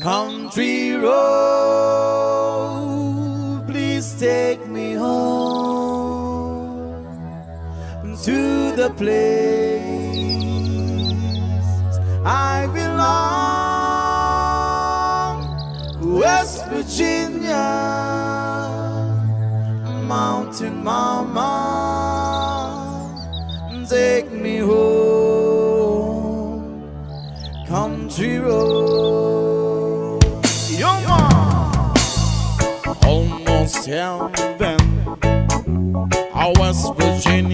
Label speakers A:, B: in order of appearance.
A: Country road, please take me home to the place I belong, West Virginia, Mountain Mama, take me home, country road. Yo, man. Almost heaven, West Virginia.